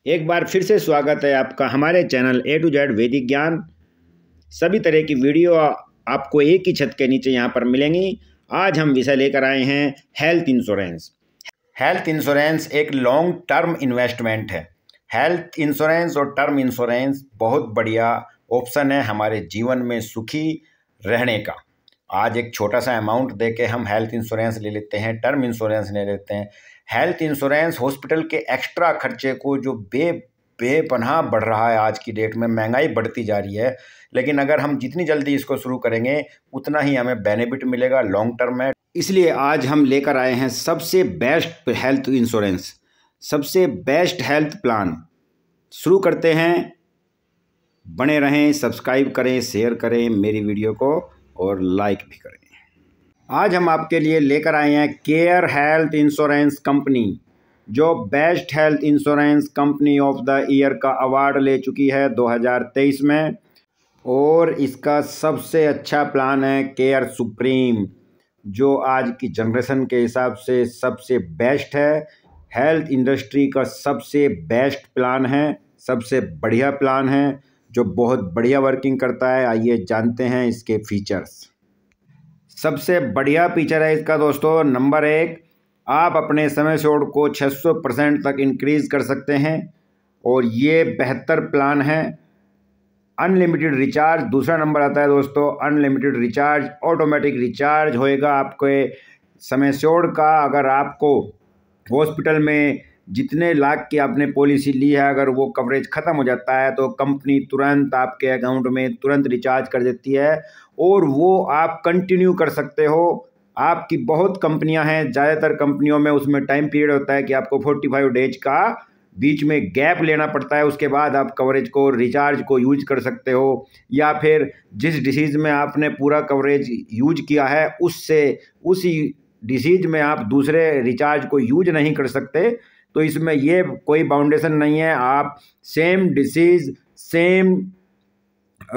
एक बार फिर से स्वागत है आपका हमारे चैनल A to Z वैदिक ज्ञान। सभी तरह की वीडियो आपको एक ही छत के नीचे यहाँ पर मिलेंगी। आज हम विषय लेकर आए हैं हेल्थ इंश्योरेंस। हेल्थ इंश्योरेंस एक लॉन्ग टर्म इन्वेस्टमेंट है। हेल्थ इंश्योरेंस और टर्म इंश्योरेंस बहुत बढ़िया ऑप्शन है हमारे जीवन में सुखी रहने का। आज एक छोटा सा अमाउंट दे के हम हेल्थ इंश्योरेंस ले लेते हैं, टर्म इंश्योरेंस ले लेते हैं। हेल्थ इंश्योरेंस हॉस्पिटल के एक्स्ट्रा खर्चे को जो बेपनाह बढ़ रहा है, आज की डेट में महंगाई बढ़ती जा रही है, लेकिन अगर हम जितनी जल्दी इसको शुरू करेंगे उतना ही हमें बेनिफिट मिलेगा लॉन्ग टर्म में। इसलिए आज हम लेकर आए हैं सबसे बेस्ट हेल्थ इंश्योरेंस, सबसे बेस्ट हेल्थ प्लान। शुरू करते हैं। बने रहें, सब्सक्राइब करें, शेयर करें मेरी वीडियो को और लाइक भी करें। आज हम आपके लिए लेकर आए हैं केयर हेल्थ इंश्योरेंस कंपनी, जो best health insurance company of the year का अवार्ड ले चुकी है 2023 में। और इसका सबसे अच्छा प्लान है केयर सुप्रीम, जो आज की जनरेशन के हिसाब से सबसे बेस्ट है। हेल्थ इंडस्ट्री का सबसे बेस्ट प्लान है, सबसे बढ़िया प्लान है, जो बहुत बढ़िया वर्किंग करता है। आइए जानते हैं इसके फीचर्स। सबसे बढ़िया फीचर है इसका दोस्तों, नंबर 1, आप अपने समय एश्योर्ड को 600% तक इंक्रीज़ कर सकते हैं और ये बेहतर प्लान है। अनलिमिटेड रिचार्ज दूसरा नंबर आता है दोस्तों। अनलिमिटेड रिचार्ज, ऑटोमेटिक रिचार्ज होएगा आपके समय एश्योर्ड का। अगर आपको हॉस्पिटल में जितने लाख की आपने पॉलिसी ली है, अगर वो कवरेज ख़त्म हो जाता है तो कंपनी तुरंत आपके अकाउंट में तुरंत रिचार्ज कर देती है और वो आप कंटिन्यू कर सकते हो। आपकी बहुत कंपनियां हैं, ज़्यादातर कंपनियों में उसमें टाइम पीरियड होता है कि आपको 45 डेज का बीच में गैप लेना पड़ता है, उसके बाद आप कवरेज को, रिचार्ज को यूज कर सकते हो। या फिर जिस डिसीज़ में आपने पूरा कवरेज यूज किया है उसी डिसीज़ में आप दूसरे रिचार्ज को यूज नहीं कर सकते, तो इसमें ये कोई बाउंडेशन नहीं है। आप सेम डिसीज़, सेम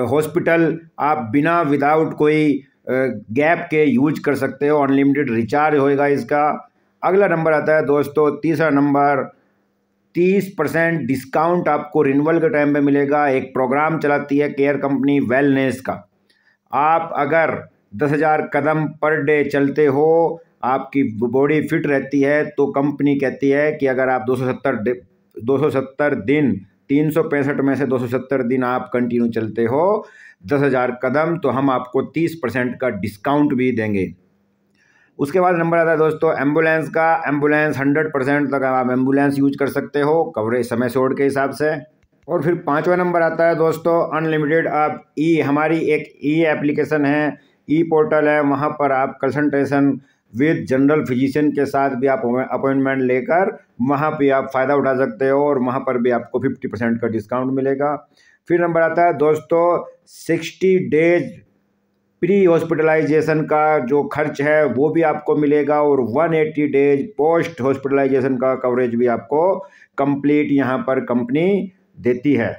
हॉस्पिटल आप बिना विदाउट कोई गैप के यूज कर सकते हो। अनलिमिटेड रिचार्ज होएगा इसका। अगला नंबर आता है दोस्तों, तीसरा नंबर, 30% डिस्काउंट आपको रिन्यूअल के टाइम पे मिलेगा। एक प्रोग्राम चलाती है केयर कंपनी वेलनेस का। आप अगर 10,000 कदम पर डे चलते हो, आपकी बॉडी फिट रहती है, तो कंपनी कहती है कि अगर आप 270 दिन, 365 में से 270 दिन आप कंटिन्यू चलते हो 10,000 कदम, तो हम आपको 30% का डिस्काउंट भी देंगे। उसके बाद नंबर आता है दोस्तों एम्बुलेंस का। एम्बुलेंस 100% तक आप एम्बुलेंस यूज कर सकते हो कवरेज समय एश्योर्ड के हिसाब से। और फिर पांचवा नंबर आता है दोस्तों अनलिमिटेड। आप हमारी एक एप्लीकेशन है, पोर्टल है, वहाँ पर आप कंसल्टेशन विद जनरल फिजिशियन के साथ भी आप अपॉइंटमेंट लेकर वहाँ पे आप फ़ायदा उठा सकते हो और वहाँ पर भी आपको 50% का डिस्काउंट मिलेगा। फिर नंबर आता है दोस्तों 60 डेज प्री हॉस्पिटलाइजेशन का जो खर्च है वो भी आपको मिलेगा और 180 डेज पोस्ट हॉस्पिटलाइजेशन का कवरेज भी आपको कंप्लीट यहाँ पर कंपनी देती है।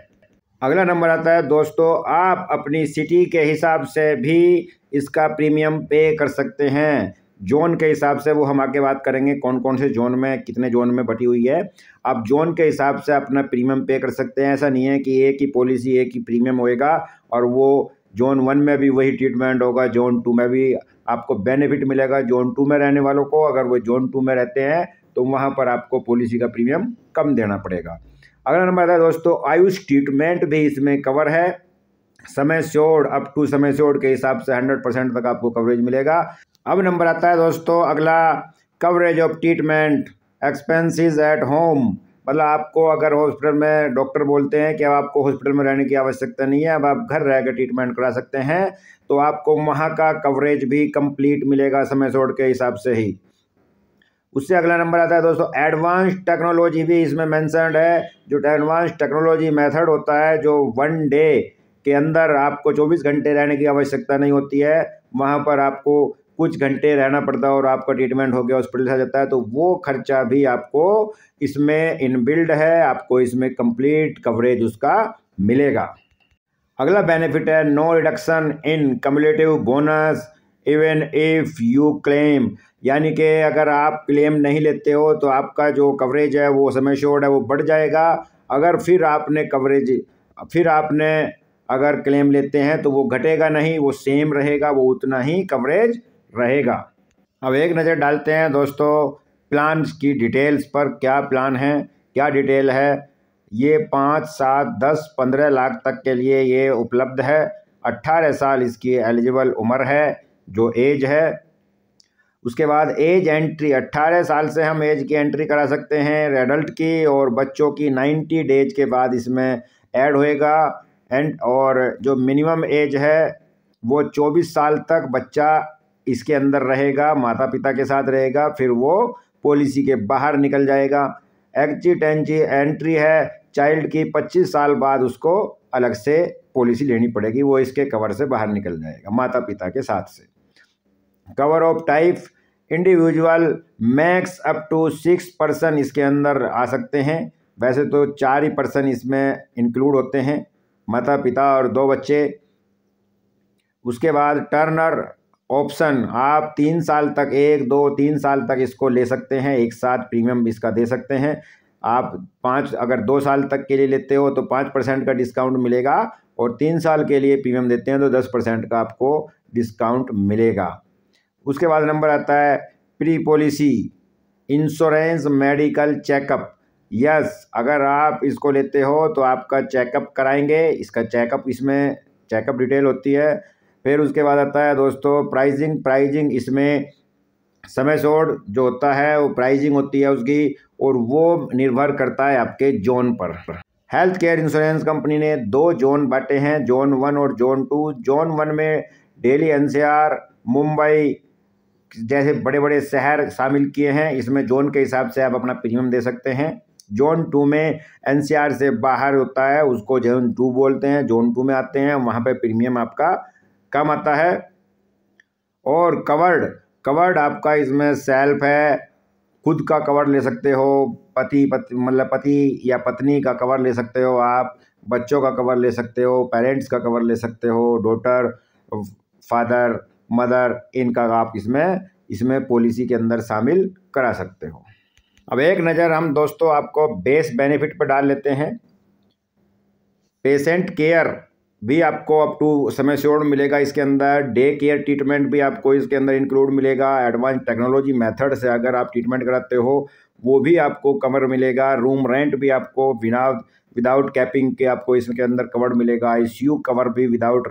अगला नंबर आता है दोस्तों, आप अपनी सिटी के हिसाब से भी इसका प्रीमियम पे कर सकते हैं। जोन के हिसाब से, वो हम आगे बात करेंगे कौन कौन से जोन में, कितने जोन में बटी हुई है। आप जोन के हिसाब से अपना प्रीमियम पे कर सकते हैं। ऐसा नहीं है कि एक ही पॉलिसी, एक ही प्रीमियम होएगा और वो जोन 1 में भी वही ट्रीटमेंट होगा, जोन 2 में भी आपको बेनिफिट मिलेगा। जोन 2 में रहने वालों को, अगर वो जोन 2 में रहते हैं तो वहाँ पर आपको पॉलिसी का प्रीमियम कम देना पड़ेगा। अगला नंबर आता है दोस्तों आयुष ट्रीटमेंट भी इसमें कवर है। समय एश्योर्ड, अप टू समय एश्योर्ड के हिसाब से 100% तक आपको कवरेज मिलेगा। अब नंबर आता है दोस्तों अगला, coverage of treatment expenses at home. मतलब आपको अगर हॉस्पिटल में डॉक्टर बोलते हैं कि अब आपको हॉस्पिटल में रहने की आवश्यकता नहीं है, अब आप घर रह कर ट्रीटमेंट करा सकते हैं, तो आपको वहाँ का कवरेज भी कंप्लीट मिलेगा समय एश्योर्ड के हिसाब से ही। उससे अगला नंबर आता है दोस्तों एडवांस टेक्नोलॉजी भी इसमें मेंशन्ड है। जो एडवांस टेक्नोलॉजी मेथड होता है, जो 1 डे के अंदर आपको 24 घंटे रहने की आवश्यकता नहीं होती है, वहाँ पर आपको कुछ घंटे रहना पड़ता है और आपका ट्रीटमेंट हो गया, हॉस्पिटल से जाता है, तो वो खर्चा भी आपको इसमें इनबिल्ड है, आपको इसमें कंप्लीट कवरेज उसका मिलेगा। अगला बेनिफिट है no reduction in cumulative bonus even if you claim. यानी कि अगर आप क्लेम नहीं लेते हो तो आपका जो कवरेज है, वो समय एश्योर्ड है, वो बढ़ जाएगा। अगर फिर आपने अगर क्लेम लेते हैं तो वो घटेगा नहीं, वो सेम रहेगा, वो उतना ही कवरेज रहेगा। अब एक नज़र डालते हैं दोस्तों प्लान की डिटेल्स पर, क्या प्लान है, क्या डिटेल है। ये 5, 7, 10, 15 लाख तक के लिए ये उपलब्ध है। 18 साल इसकी एलिजिबल उम्र है, जो एज है। उसके बाद एज एंट्री 18 साल से हम एज की एंट्री करा सकते हैं एडल्ट की, और बच्चों की 90 डेज के बाद इसमें ऐड होएगा। और जो मिनिमम एज है वो 24 साल तक बच्चा इसके अंदर रहेगा, माता पिता के साथ रहेगा, फिर वो पॉलिसी के बाहर निकल जाएगा। एग्जिट एंट्री है चाइल्ड की 25 साल बाद उसको अलग से पॉलिसी लेनी पड़ेगी, वो इसके कवर से बाहर निकल जाएगा माता पिता के साथ से। Cover of type individual, max up to 6 person इसके अंदर आ सकते हैं। वैसे तो 4 ही पर्सन इसमें इंक्लूड होते हैं, माता पिता और 2 बच्चे। उसके बाद टर्नर ऑप्शन, आप 3 साल तक 1, 2, 3 साल तक इसको ले सकते हैं, एक साथ प्रीमियम इसका दे सकते हैं। आप 5 अगर 2 साल तक के लिए लेते हो तो 5% का डिस्काउंट मिलेगा, और 3 साल के लिए प्रीमियम देते हैं तो 10% का आपको डिस्काउंट मिलेगा। उसके बाद नंबर आता है pre policy insurance medical checkup. Yes, अगर आप इसको लेते हो तो आपका चेकअप कराएंगे, इसका चेकअप, इसमें चेकअप डिटेल होती है। फिर उसके बाद आता है दोस्तों प्राइजिंग इसमें समय सोड जो होता है वो प्राइजिंग होती है उसकी, और वो निर्भर करता है आपके जोन पर। हेल्थ केयर इंश्योरेंस कंपनी ने 2 जोन बांटे हैं, जोन 1 और जोन 2। जोन 1 में दिल्ली, एनसीआर, मुंबई जैसे बड़े बड़े शहर शामिल किए हैं। इसमें जोन के हिसाब से आप अपना प्रीमियम दे सकते हैं। जोन 2 में एनसीआर से बाहर होता है, उसको जोन 2 बोलते हैं। जोन 2 में आते हैं, वहाँ पे प्रीमियम आपका कम आता है। और कवर्ड आपका इसमें सेल्फ है, खुद का कवर ले सकते हो, पति या पत्नी का कवर ले सकते हो आप, बच्चों का कवर ले सकते हो, पेरेंट्स का कवर ले सकते हो, डॉटर, फादर, मदर, इनका आप इसमें पॉलिसी के अंदर शामिल करा सकते हो। अब एक नज़र हम दोस्तों आपको बेस बेनिफिट पर डाल लेते हैं। पेशेंट केयर भी आपको अप टू समय श्योर मिलेगा इसके अंदर। डे केयर ट्रीटमेंट भी आपको इसके अंदर इंक्लूड मिलेगा। एडवांस टेक्नोलॉजी मेथड से अगर आप ट्रीटमेंट कराते हो वो भी आपको कवर मिलेगा। रूम रेंट भी आपको विदाउट कैपिंग के आपको इसके अंदर कवर मिलेगा। आईसीयू कवर भी विदाउट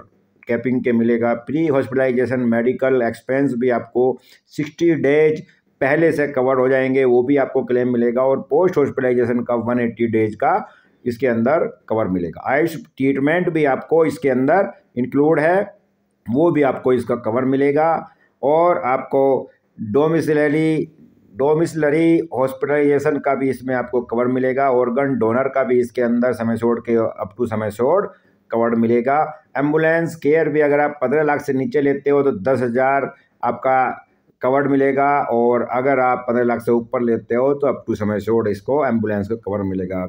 कैपिंग के मिलेगा। प्री हॉस्पिटलाइजेशन मेडिकल एक्सपेंस भी आपको 60 डेज पहले से कवर हो जाएंगे, वो भी आपको क्लेम मिलेगा। और पोस्ट हॉस्पिटलाइजेशन का 180 डेज का इसके अंदर कवर मिलेगा। आयुष ट्रीटमेंट भी आपको इसके अंदर इंक्लूड है, वो भी आपको इसका कवर मिलेगा। और आपको डोमिसलरी हॉस्पिटलाइजेशन का भी इसमें आपको कवर मिलेगा। ऑर्गन डोनर का भी इसके अंदर समय छोड़ के अप टू समय छोड़ कवर मिलेगा। एम्बुलेंस केयर भी अगर आप 15 लाख से नीचे लेते हो तो 10,000 आपका कवर मिलेगा, और अगर आप 15 लाख से ऊपर लेते हो तो अप टू समय छोड़ इसको एम्बुलेंस का कवर मिलेगा।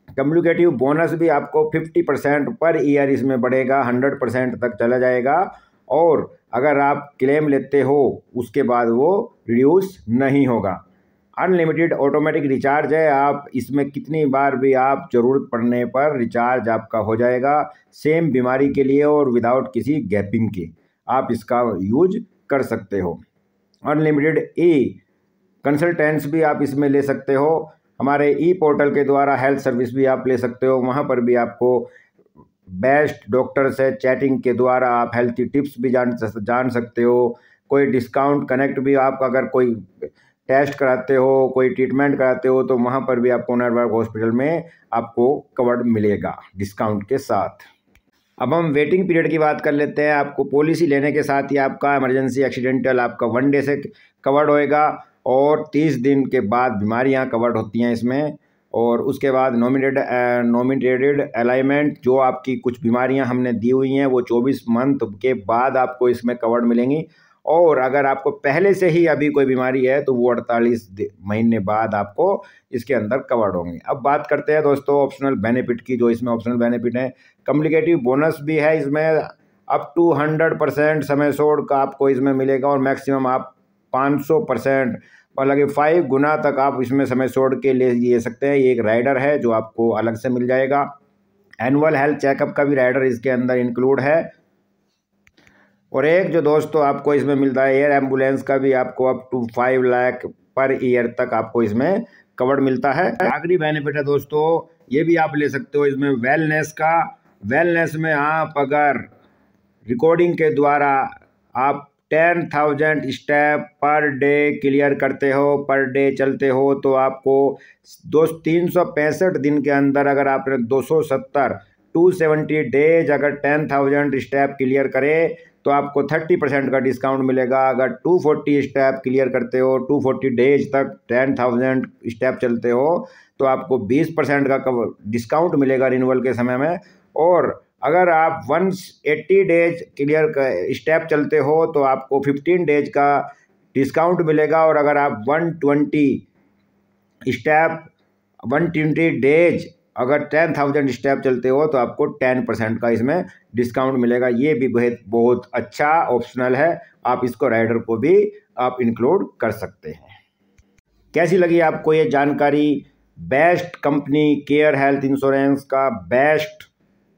कम्युनिकेटिव बोनस भी आपको 50% पर ईयर इसमें बढ़ेगा, 100% तक चला जाएगा। और अगर आप क्लेम लेते हो उसके बाद वो रिड्यूस नहीं होगा। अनलिमिटेड ऑटोमेटिक रिचार्ज है, आप इसमें कितनी बार भी आप ज़रूरत पड़ने पर रिचार्ज आपका हो जाएगा, सेम बीमारी के लिए और विदाउट किसी गैपिंग के आप इसका यूज कर सकते हो। अनलिमिटेड कंसल्टेंट्स भी आप इसमें ले सकते हो। हमारे पोर्टल के द्वारा हेल्थ सर्विस भी आप ले सकते हो, वहाँ पर भी आपको बेस्ट डॉक्टर से चैटिंग के द्वारा आप हेल्थ टिप्स भी जान सकते हो। कोई डिस्काउंट कनेक्ट भी आप अगर कोई टेस्ट कराते हो, कोई ट्रीटमेंट कराते हो तो वहाँ पर भी आपको नेटवर्क हॉस्पिटल में आपको कवर मिलेगा डिस्काउंट के साथ। अब हम वेटिंग पीरियड की बात कर लेते हैं। आपको पॉलिसी लेने के साथ ही आपका इमरजेंसी एक्सीडेंटल आपका 1 डे से कवर्ड होएगा, और 30 दिन के बाद बीमारियां कवर्ड होती हैं इसमें। और उसके बाद नॉमिनेटेड अलाइनमेंट, जो आपकी कुछ बीमारियां हमने दी हुई हैं वो 24 मंथ के बाद आपको इसमें कवर्ड मिलेंगी। और अगर आपको पहले से ही अभी कोई बीमारी है तो वो 48 महीने बाद आपको इसके अंदर कवर्ड होंगे। अब बात करते हैं दोस्तों ऑप्शनल बेनिफिट की। जो इसमें ऑप्शनल बेनिफिट है, कम्युनिकेटिव बोनस भी है इसमें, अप टू 100% समय छोड़ का आपको इसमें मिलेगा, और मैक्सिमम आप 500% और लगे 5 गुना तक आप इसमें समय छोड़ के ले सकते हैं। ये एक राइडर है जो आपको अलग से मिल जाएगा। एनुअल हेल्थ चेकअप का भी राइडर इसके अंदर इंक्लूड है। और एक जो दोस्तों आपको इसमें मिलता है एयर एम्बुलेंस का भी, आपको up to 5 lakh per year तक आपको इसमें कवर मिलता है। आखिरी बेनिफिट है दोस्तों, ये भी आप ले सकते हो इसमें वेलनेस का। वेलनेस में आप अगर रिकॉर्डिंग के द्वारा आप 10,000 स्टेप पर डे क्लियर करते हो, पर डे चलते हो, तो आपको 365 दिन के अंदर अगर आपने 270 डेज अगर 10,000 स्टेप क्लियर करे तो आपको 30% का डिस्काउंट मिलेगा। अगर 240 स्टेप क्लियर करते हो, 240 डेज तक 10,000 स्टेप चलते हो, तो आपको 20% का डिस्काउंट मिलेगा रिन्यूअल के समय में। और अगर आप 180 डेज क्लियर स्टेप चलते हो तो आपको 15 डेज का डिस्काउंट मिलेगा। और अगर आप 120 डेज अगर 10,000 स्टेप चलते हो तो आपको 10% का इसमें डिस्काउंट मिलेगा। ये भी बहुत अच्छा ऑप्शनल है, आप इसको राइडर को भी आप इंक्लूड कर सकते हैं। कैसी लगी आपको ये जानकारी? Best company care health insurance का बेस्ट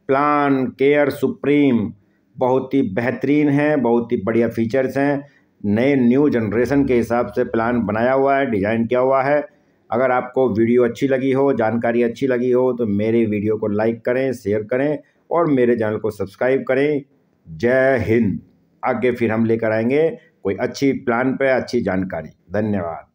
प्लान केयर सुप्रीम बहुत ही बेहतरीन है, बहुत ही बढ़िया फीचर्स हैं। न्यू जनरेशन के हिसाब से प्लान बनाया हुआ है, डिज़ाइन किया हुआ है। अगर आपको वीडियो अच्छी लगी हो, जानकारी अच्छी लगी हो, तो मेरे वीडियो को लाइक करें, शेयर करें और मेरे चैनल को सब्सक्राइब करें। जय हिंद। आगे फिर हम लेकर आएंगे कोई अच्छी प्लान पे अच्छी जानकारी। धन्यवाद।